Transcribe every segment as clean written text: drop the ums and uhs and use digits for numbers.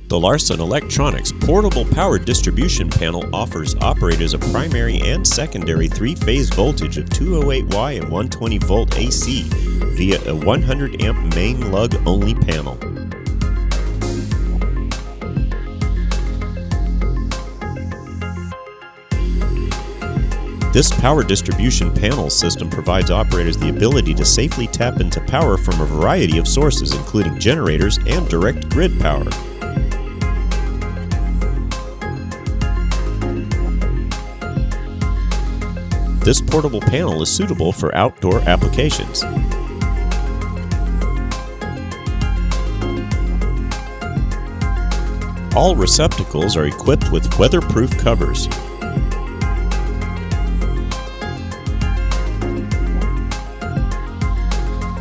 The Larson Electronics portable power distribution panel offers operators a primary and secondary three-phase voltage of 208Y and 120V AC via a 100-amp main lug-only panel. This power distribution panel system provides operators the ability to safely tap into power from a variety of sources, including generators and direct grid power. This portable panel is suitable for outdoor applications. All receptacles are equipped with weatherproof covers.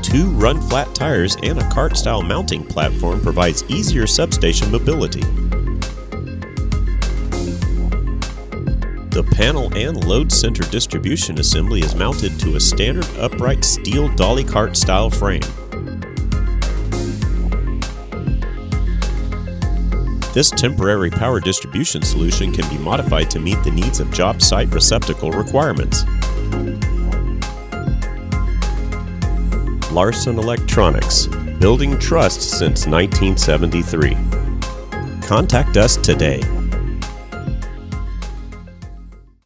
Two run-flat tires and a cart-style mounting platform provides easier substation mobility. The panel and load center distribution assembly is mounted to a standard upright steel dolly cart style frame. This temporary power distribution solution can be modified to meet the needs of job site receptacle requirements. Larson Electronics, building trust since 1973. Contact us today.